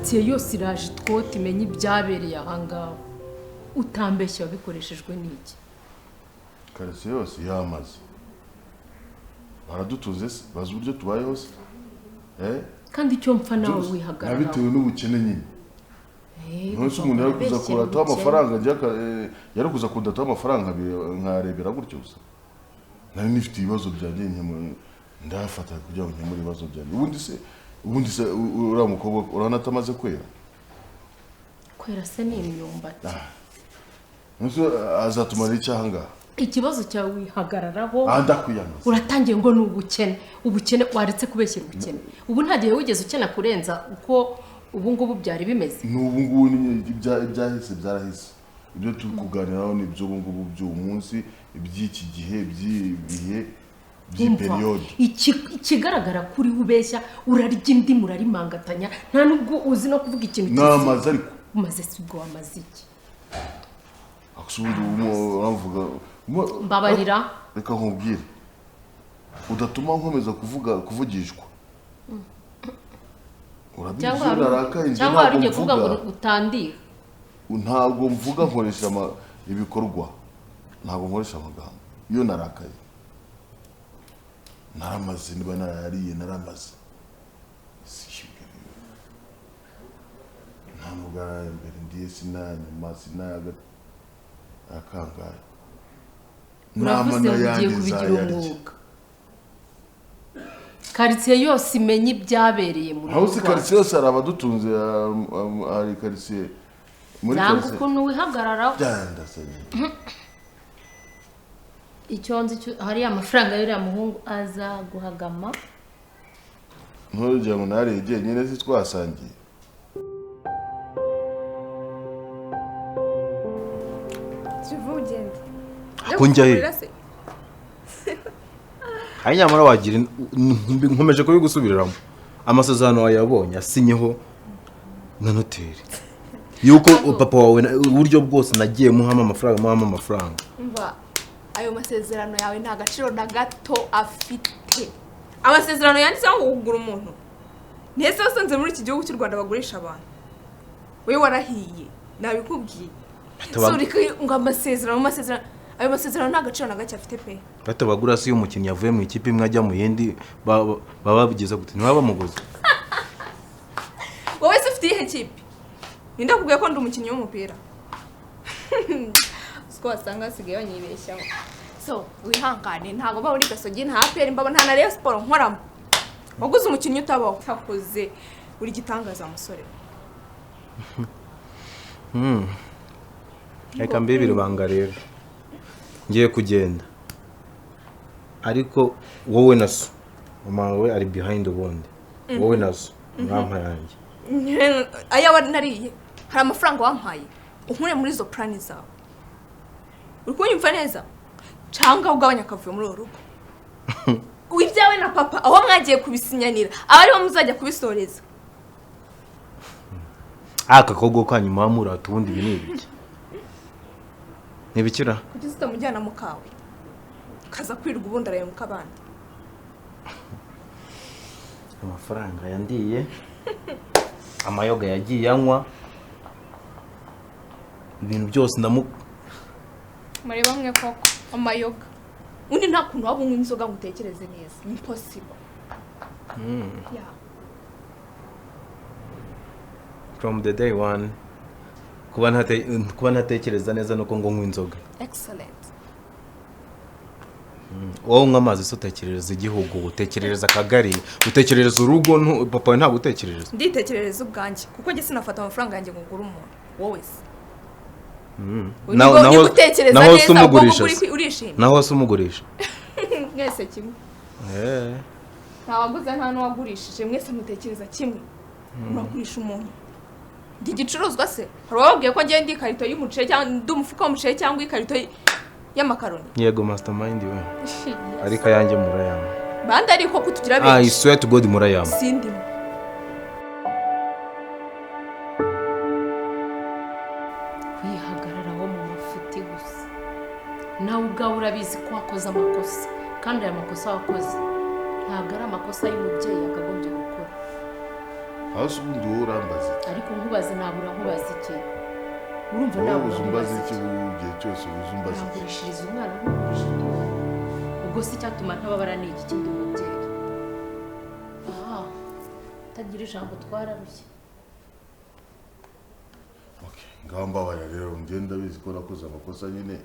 quartier yose iraje twoti menye ibyabereye ahangaho utambeshya wabikoreshejwe n'iki quartier yose yamaze baradutuze se bazi uburyo tubayeho se kandi icyo mpfa nawe wihagarara nabitewe n'ubukene nyine nonse umuntu yarakuza kurata amafaranga yarakuza kudata amafaranga nkarebera gutyo gusa nari nifite ibibazo byanjye ndafata kugira ngo nkemure ibibazo byanjye ubundi se uriya mukobwa urabona atamaze kwera se ni imyumbati nonse azatumara iki ahangaha ikibazo cyawe wihagararaho ndakwiyamaza uratangiye ngo ni ubukene waretse kubeshyira ubukene ubu nta gihe wigeze ukena kurenza uko ubu ngubu byari bimeze n'ubu ngubu ibyahise byarahise ibyo turi kuganiraho ni ibyo ubu ngubu by'uwo munsi iby'iki gihe by'ibihe by'iperiode ikigaragara kuri ubeshya urarya indi murarimangatanya nta nubwo uzi no kuvuga ikintu namaze ariko umaze si ubwo wamaze iki aksubundi uravuga mbabarira reka nkubwire udatuma nkomeza kuvugishwa cyangwa wari ugiye kuvuga ngo utandire ntabwo mvuga nkoresha ibikorwa ntabwo nkoresha amagambo iyo narakaye naramaze niba narariye naramaze nta mugara imbere ndiye sinanyuma sinayaga akangaye uravuze ugiye kubigira umwuga quartier yose imenye ibyabereye muri aho si quartier yose hari abadutunze hari quartier muri quartier ukuntu wihagararaho byandasanye icyo nzi hari amafaranga y'uriya muhungu aza guhagama nturujya ngo naregeye nyine si twasangiye Tuvugende akunjya hari nyamara wagira nkomeje kubigusubiriramo amasezerano wayabonye asinyeho na noteri yuko papa wawe uburyo bwose nagiye muhama amafaranga umva ayo masezerano yawe nta gaciro na gato afite amasezerano yanditseho ngo kugura umuntu nese wasanze muri iki gihugu cy'u Rwanda bagurisha abantu wewe warahiye nabikubwiye suri ngo amasezerano ayo masezerano nta gaciro na gake afite pe batabagura si umukinnyi yavuye mu ikipe imwe ajya mu yindi baba babigeza gute ntibaba bamuguze wowe se ufite ihe kipe ninda kubwiye ko ndi umukinnyi w'umupira siko wasanga asigaye banyibeshyaho so wihangane ntago ba uri gasogi nta APR mbaba nta na Rayon Sport nkoramo waguze umukinnyi utabaho takoze uri gitangaza musore reka mbibiri banga rero ngiye kugenda ariko wowe naso mama we ari behind ubundi wowe naso mwampa yanjye aya nariye hari amafaranga wampaye unkure muri zo plan zawe uri kunyumva neza canga ugabanya akavuyo muri uru rugo wibyawe na papa aho mwagiye kubisinyanira abari bo muzajya kubisoreza aka kogo kanyuma murata ubundi binibiki nibikira kugeza utamujyana mu kawe kaza kwirwa ubundi araye mu kabandi amafaranga yandiye amayoga yagiye anywa ibintu byose mare bamwe koko amayoga undi nta kuntu waba unywa inzoga ngo utekereze neza ni impossible yeah from the day one kuba ntatekereza neza nuko ngo nywa inzoga excellent wowe unywa amazi so utekerereza igihugu utekerereza akagari utekerereza urugo papa we ntabwo utekerereza nditekerereza ubwanjye kuko njye sinafata amafaranga yanjye ngo ngure umuntu wowe se naho se umugurisha naho se umugurisha mwese kimwe nta waguze nta n'uwagurishije mwese mutekereza kimwe uragurisha umuntu ndi igicuruzwa se hari wababwiye ko ngiye ndi ikarito y'umuceri cyangwa ndi umufuka w'umuceri cyangwa ikarito y'amakaroni yego mastermind we ariko ayanjye murayama bandi ariko kutugira benshi I swear to God murayama sindimo kwihagararaho mu mafuti gusa nawe ubwawe urabizi ko wakoze amakosa kandi aya makosa wakoze ntabwo ari amakosa y'umubyeyi yakagombye gukora aho se ubundi wowe urambaza ariko nkubaze nabura nkubaze iki urumva wowe nabura uzumbaza nkubaze iki iki igihe cyose uzumbaza iki nagurishiriza umwana nkugurisha itungo ubwo si icyatuma ntababara ni iki kindi umubyeyi utagira ijambo twararushye ngaho mbabarira rero ngenda bizi ko nakoze amakosa nyine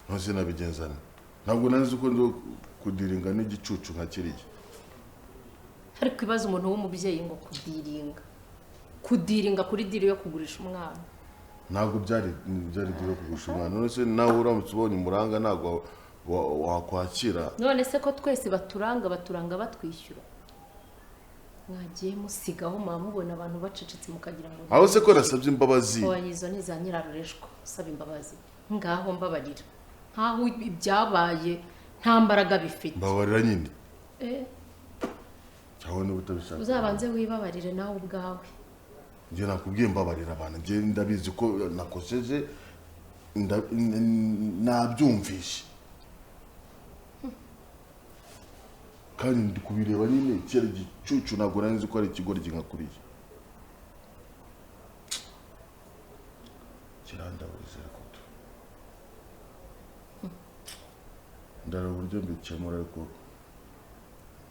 ntose nabigenzana ntabwo nazi uko ndo kudiringa n'igicucu nka kiriya ariko ibaza umuntu w'umubyeyi ngo kudiringa kuri diri yo kugurisha umwana ntabwo byari diri yo kugurisha umwana none se nawe uramutse ubonye umuranga ntabwo wakwakira none se ko twese baturanga batwishyura mwagiye musigaho mubona abantu bacecetse mukagira ngo aho se ko nasabye imbabazi izo ni za nyirarureshwa usaba imbabazi ngaho mbabarira nkaho ibyabaye nta mbaraga bifite mbabarira nyine cyangwa niba utabishaka uzabanze wibabarire nawe ubwawe njye nakubwiye mbabarira abantu njye ndabizi ko nakoseje nabyumvishe kandi ndi kubireba nyine kera gicucu ntabwo nari nzi ko ari ikigoryi nka kuriya kirandaburiza ariko ndareba uburyo mbikemura ariko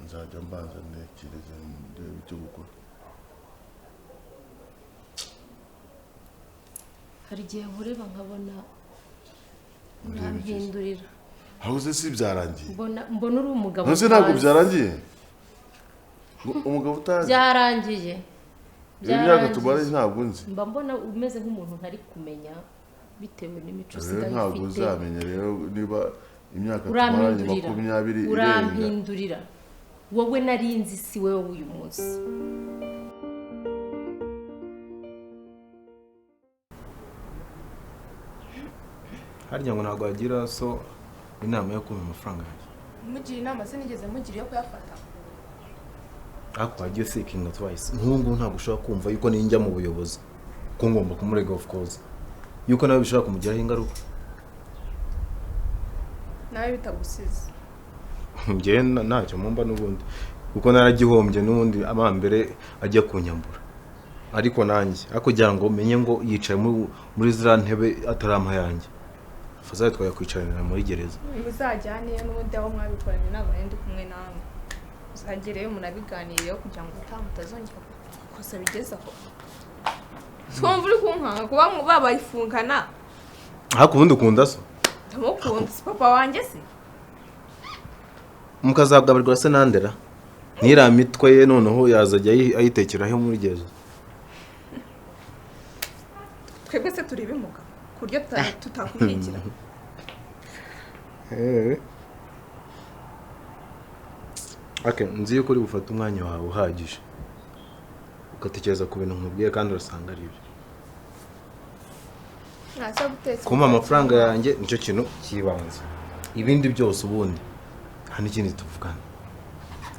nzajya mbanza ntekereze ndebe icyo gukora hari igihe nkureba nkabona urampindurira habuze si byarangiye mbona uri umugabo nose ntabwo byarangiye umugabo utazi byarangiye imyaka tumara ntabwo nzi mba mbona umeze nk'umuntu ntari kumenya bitewe n'imico usigaye ntabwo uzamenya rero niba imyaka tumaranye 20 urampindurira wowe narinzi si wowe uyu munsi harya ngo ntabwo wagira so inama yo kumpa amafaranga yanjye mugira inama se nigeze mugira yo kuyafata ariko wagiye seeking advice nk'ubu ntabwo ushobora kumva yuko ninjya mu buyobozi ko ngomba kumurega of course yuko nawe bishobora kumugiraho ingaruka nawe bitagusize njye ntacyo mumba n'ubundi kuko naragihombye n'ubundi amambere ajya kunyambura ariko nanjye kugira ngo menye ngo yicaye muri zira ntebe atarampa yanjye fazaye twakwicarana muri gereza muzajyane n'ubundi aho mwabikoranye nabo ndi kumwe namwe uzagereyo munabiganireyo kugira ngo mutazongera gukosa bigezaho twumva uri kunkanga kuba babayifungana ariko ubundi ukunda so ndamukunda si papa wanjye se mukazagaburirwa se nandera ntira mitwe ye noneho yazajya ayitekeraho muri gereza twebwe se turi bimuga ku buryo tutakwirikira nzi yuko uri bufate umwanya wawe uhagije ugatekereza ku bintu nkubwiye kandi urasanga ari byo kumpa amafaranga yanjye nicyo kintu kibanza ibindi byose ubundi nta n'ikindi tuvugana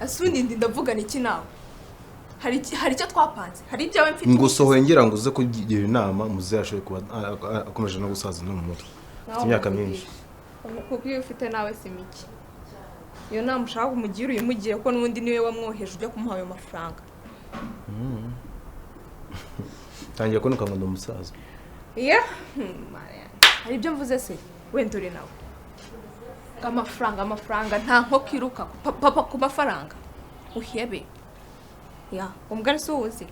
asubundi ndavugana iki nawe hari icyo twapanze hari ibyawe mfite ngusohoye ngira ngo uze kugira inama muzashoboye kuba akomeje no gusaza no mu mutwe ufite imyaka myinshi kuko iyo ufite nawe si mike iyo nama ushaka kumugira uyimugiye ko n'ubundi niwe wamwoheje ujya kumuha ayo mafaranga tangiye kunuka ngo ndi umusaza hari ibyo mvuze se wenda uri nawe amafaranga nta nkoko iruka papa ku mafaranga uhebe umugani si uwuzi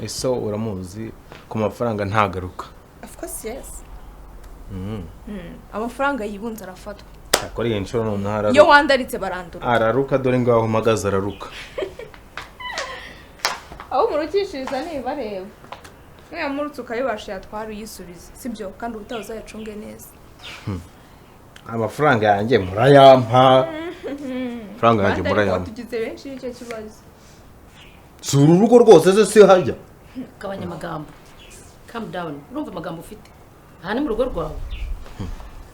ese uramuzi ku mafaranga ntagaruka of course yes amafaranga yibunze arafatwa akora iyi nshuro noneho araruka iyo wandaritse barandura araruka dore ngaho mpagaze araruka aho umurukishiriza nibareba mwiyamurutse ukayibasha yatwara uyisubize sibyo kandi ubutaha uzayacunge neza amafaranga yanjye murayampa amafaranga yanjye murayampa tugize benshi icyo kibazo si uru rugo rwose se si hajya gabanya amagambo calm down urumva amagambo ufite aha ni mu rugo rwawe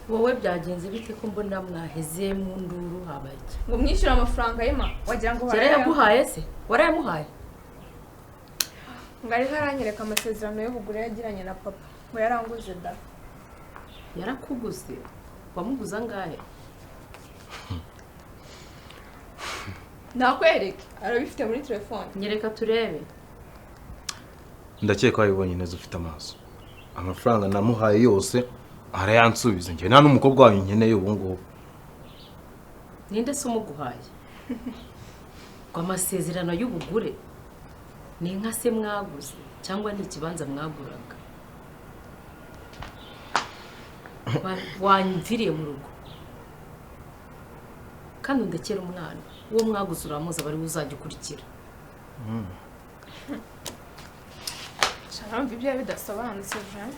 wowe byagenze bite ko mbona mwaheze mu nduru habaye ngo mwishyure amafaranga yema wagira ngo warayaguhaye se warayamuhaye ngo ari haranyereka amasezerano yo kugura yagiranye na papa ngo yaranguze da yarakuguze wamuguza ngahe nakwereke arabifite muri telefone. Nyereka turebe. ndakeka wabibonye neza ufite amaso. Amafaranga namuhaye yose arayansubiza. Njye nta n'umukobwa wanyu nkeneye ubu ngubu. Ninde se umuguhaye? Ngo amasezerano y'ubugure ni inka se mwaguze cyangwa ni ikibanza mwaguraga? Wanyumviriye mu rugo kandi undekera umwana uwo mwaguze uramuza bari uzajya ukurikira. Sharumva ibyo bidasobanutse Jean.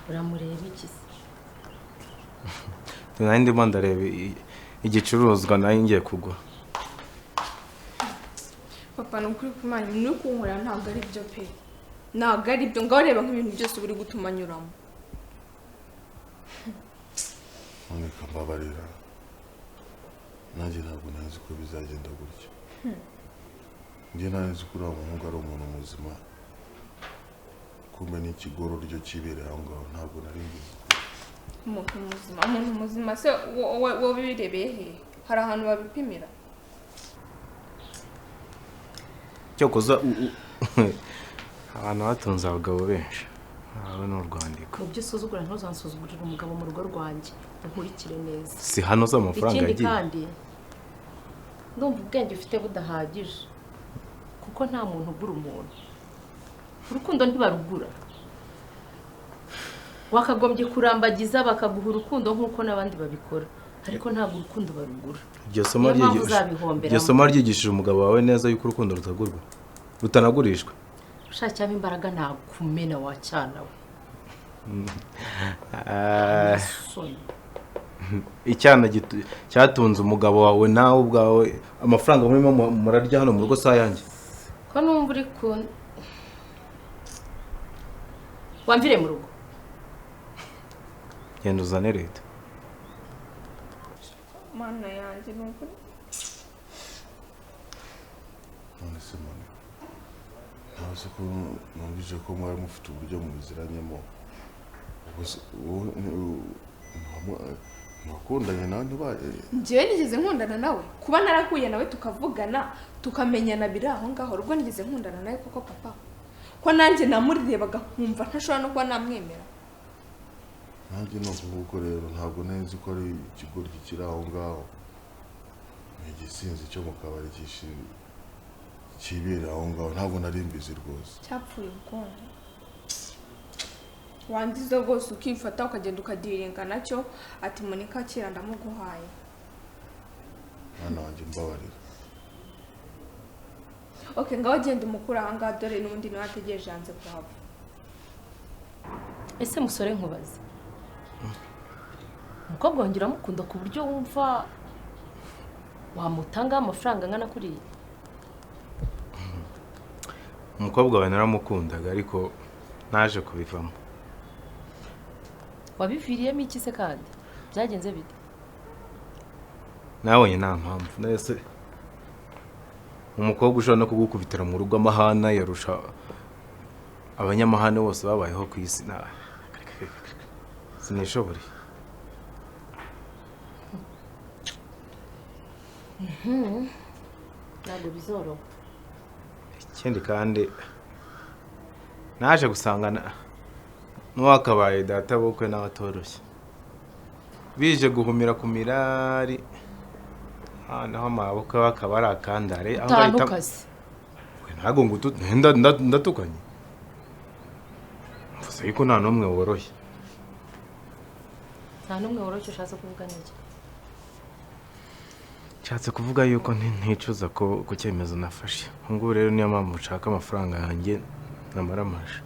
Uramureba iki se? Nari ndimo ndareba igicuruzwa nayo ngiye kugura. Papa nukuri kumanya ni kunkorera ntabwo ari byo pe. Ntabwo ari byo ngaho reba nk'ibintu byose buri gutuma nyuramo. Noneka mbabarira. Nanjye ntabwo nazi ko bizagenda gutya. Njye nazi ko uriya muhungu ari umuntu muzima. Kumbe n'ikigoro ryo kibereye aho ngaho ntabwo nari mbizi. Umuntu muzima se wowe birebeye he? Hari ahantu babipimira? Cyokoza abantu batunze abagabo benshi. Aho ni urwandiko. Mu byo usuzugura ntuzansuzugurira umugabo mu rugo rwanjye. Nkurikire neza. Si hano z'amafaranga yagiye. Ikindi kandi ndumva ubwenge ufite budahagije. Kuko nta muntu ugura umuntu. Urukundo ntibarugura. Wakagombye kurambagiza bakaguha urukundo nk'uko n'abandi babikora. Ariko ntabwo urukundo barugura. Iryo somo ryigishije umugabo wawe neza yuko urukundo rutagurwa. Rutanagurishwa. Ushakira imbaraga nakumena wacyana we. Icyana cyatunze umugabo wawe nawe ubwawe amafaranga murimo murarya hano mu rugo sa yanjye. Ko numva uri ku wamvire mu rugo. Genda uzane leta. Mana yanjye nukuri. None se mwana. Ntabwo ko numvise ko mwari mufite uburyo mubiziranyemo. Mwakundanye nawe ntubaye. Njyewe nigeze nkundana nawe. Kuba narahuye nawe tukavugana tukamenyana biri aho ngaho rwo nigeze nkundana nawe koko papa. Ko nanjye namurirebaga nkumva ntashobora no kuba namwemera. Nanjye no kuvuga rero ntabwo nzi ko ari ikigori kiri aho ngaho. Ni igisinzi cyo mu kabari kibera aho ngaho ntabwo nari mbizi rwose. Cyapfuye ubwonko. Wandize rwose ukifata ukagenda ukadiringa nacyo ati Monika kira ndamuguhaye. Mwana wanjye mbabarira. Okay ngaho genda umukura aha ngaha dore n'undi nawe ategereje hanze kuhava. Ese musore nkubaze. Umukobwa wanjye uramukunda ku buryo wumva wamutanga amafaranga angana kuriya? Umukobwa wawe naramukundaga ariko naje kubivamo. Wabiviriyemo iki se kandi? Byagenze bite? Nabonye nta mpamvu. Nese umukobwa ushobora no kugukubitira mu rugo amahana yarusha abanyamahane bose babayeho ku isi. Sinishobora. Ntabwo bizoroha. Ikindi kandi naje gusangana n'uwakabaye data bukwe n'abatoroshye. Bije guhumira ku mirari naho amaboko bakaba ari akandare. Utandukase. Ntago ngo ndatukanye. Mvuze yuko nta n'umwe woroshye. Nta n'umwe woroshye ushatse kuvuga n'iki? Nshatse kuvuga yuko nticuza ko cyemezo nafashe. Ngo rero niyo mpamvu nshaka amafaranga yanjye namaramaje.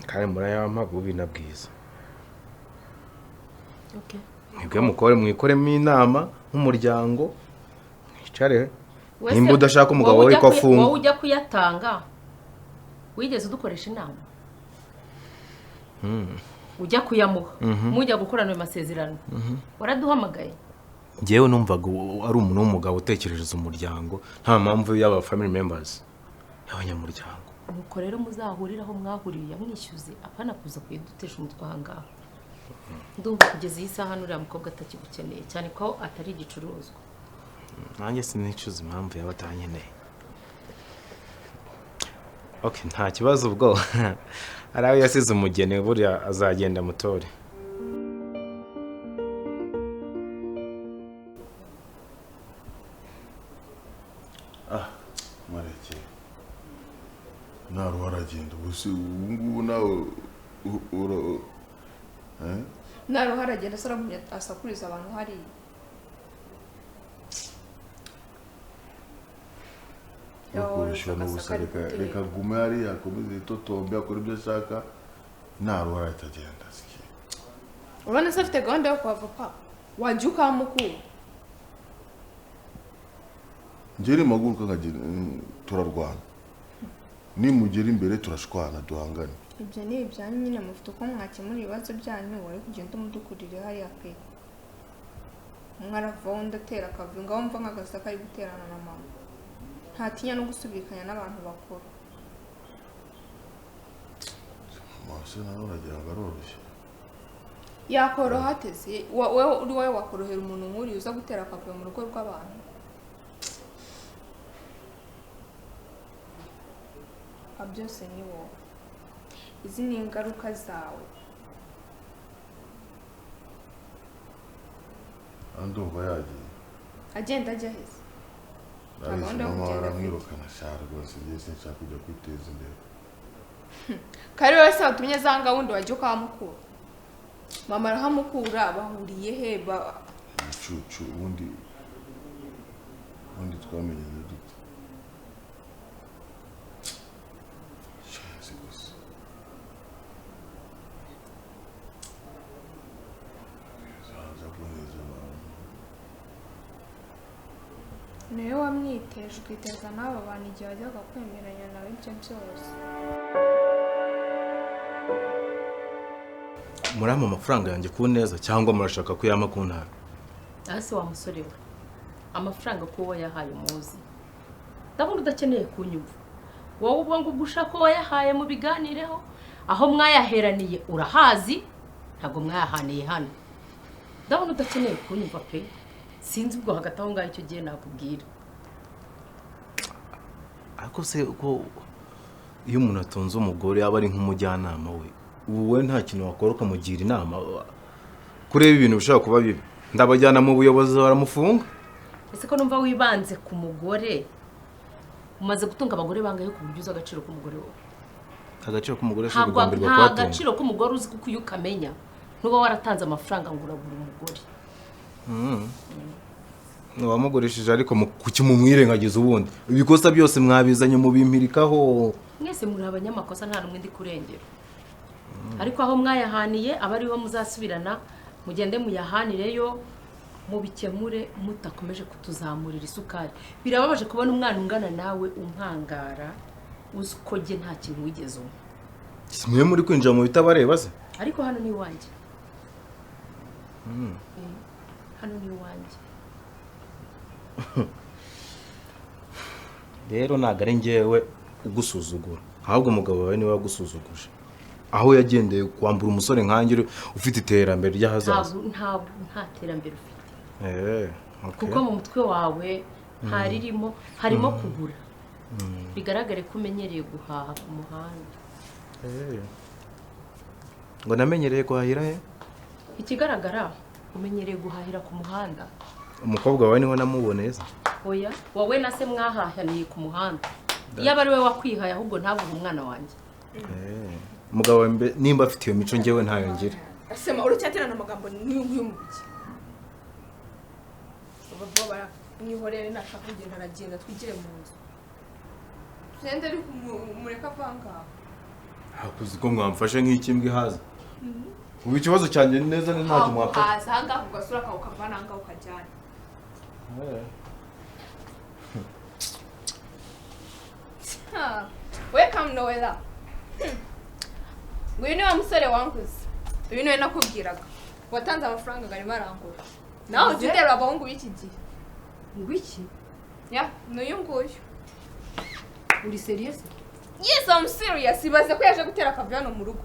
Kare murayampa binabwiza. Okay. Mwebwe mwikoremo inama nk'umuryango mwicare. Nimba udashaka umugabo wawe ko afunga. Wowe ujya kuyatanga. Wigeze udukoresha inama? Ujya kuyamuha. Mujya gukorana amasezerano. Waraduhamagaye. Ngewe numvaga ari umuntu w'umugabo utekerereza umuryango nta mpamvu y'aba family members y'abanyamuryango. nuko rero muzahuriraho mwahuriye yamwishyuze apana kuza kuyidutesha umutwe ahangaha ndumva kugeza iyi saha nuriya mukobwa atakigukeneye cyane ko atari igicuruzwa nanjye sinicuza impamvu yaba atankeneye okay nta kibazo ubwo hari aho yasize umugeni buriya azagenda mutore mareke naruha aragenda ubusi ubungubu nawe naruha aragenda asakuriza abantu hari yakoresha n'ubusa reka gume hariya akomeze itotombe akora ibyo ashaka naruha aragenda urabona se afite gahunda yo kuhava pa wajya ukamukura ngeri maguruka nkagenda turarwana nimugera imbere turashwana duhangane ibyo ni ibyanyu nyine mufite uko mwakemura ibibazo byanyu wari kugenda umudukurire hariya pe umwaravaho undi atera akavuyo ngaho mva nk'agasa kari guterana na mama ntatinya no gusubikanya n'abantu bakuru mase nawe uragira ngo aroroshye yakoroha ateze uri wowe wakorohera umuntu nk'uriya uza gutera akavuyo mu rugo rw'abantu byose ni wowe izi ni ingaruka zawe andumva yagiye agenda ajya heza gahunda yo kugenda mwirukana shara rwose ngiye sinshaka kujya kwiteza imbere kari wese watumye za gahunda wajya ukamukura mama arahamukura bahuriye he icucu ubundi twamenye dute niwe wamwiteje ukiteza n'abo bantu igihe wajyaga kwemeranya nawe ibyo byose murama amafaranga yanjye ku neza cyangwa murashaka kuyama ku ntara hasi wa musore we amafaranga ko wowe yahaye umuzi ndabona udakeneye kunyumva wowe ubwo ngubwo ushaka ko wayahaye mu biganireho aho mwayaheraniye urahazi ntabwo mwayahaniye hano ndabona udakeneye kunyumva pe sinzi ubwo hagati aho ngaho icyo gihe nakubwira ariko se uko iyo umuntu atunze umugore aba ari nk'umujyanama we wowe nta kintu wakora ukamugira inama kureba ibintu bishobora kuba bibi ndabajyana mu buyobozi baramufunga ese ko numva wibanze ku mugore umaze gutunga abagore bangaye ku buryo uzi agaciro k'umugore wawe agaciro k'umugore ashobora kugambirwa kwatunga nta gaciro k'umugore uzi kuko iyo ukamenya nuba waratanze amafaranga ngo uragura umugore wamugurishije ariko kuki mumwirengagiza ubundi ibikosa byose mwabizanye mu bimpirikaho mwese muri abanyamakosa nta numwe ndi kurengera ariko aho mwayahaniye aba ariho muzasubirana mugende muyahanireyo mubikemure mutakomeje kutuzamurira isukari birababaje kubona umwana ungana nawe umpangara uzi ko jye nta kintu wigeze umwe simwe muri kwinjira mu bitabareba se ariko hano ni iwanjye hano ni iwanjye rero ntabwo ari njyewe ugusuzugura ahubwo umugabo wawe niwe wagusuzuguje aho yagendeye kwambura umusore nkanjye ufite iterambere ry'ahazaza nta terambere ufite kuko mu mutwe wawe harimo kugura bigaragare ko umenyereye guhaha ku muhanda ngo namenyereye guhahira he ikigaragara umenyereye guhahira ku muhanda umukobwa wawe niho namuboneye se oya wowe na se mwahahaniye ku muhanda iyo aba ari we wakwihaye ahubwo ntabwo umwana wanjye umugabo wawe nimba afite iyo mico njyewe ntayo ngira asema uracyaterana amagambo n'uyu mugi baba bara nihorere nashaka kugenda aragenda twigire mu nzu tugende ari kumureka vanga hakuzi ko mwamfashe nk'ikimbwe haza ubu ikibazo cyanjye neza ntacyo mwapfa haza hanga kugasura kawe ukavana hanga ukajyana welcome Noella nguyu ni wa musore wanguze uyu niwe nakubwiraga watanze amafaranga ngo arimo arangura nawe ujya utera abahungu b'iki gihe ngwiki ya n'uyu nguyu uri serious Yes, I'm serious. Ibaze ko yaje gutera akavuyo hano mu rugo.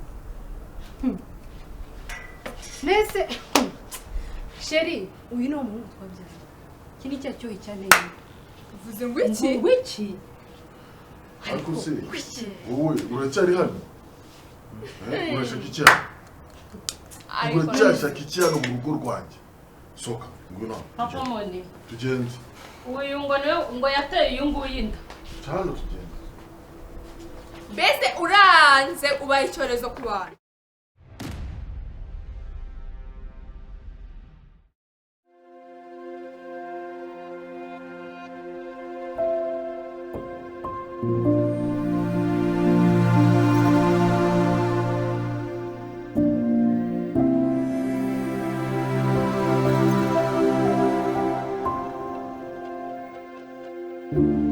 Mbese sheri uyu ni umuhungu twabyaranye. Iki ni cya cyohe cyane. Uvuze ngo iki? Ngo iki? ariko se wowe uracyari hano urashaka iki hano uracyashaka iki hano mu rugo rwanjye soka ngwino papa moni tugende uyu ngo yateye uyu nguyu inda cyane tugende Mbese uranze ubaye icyorezo ku bantu. you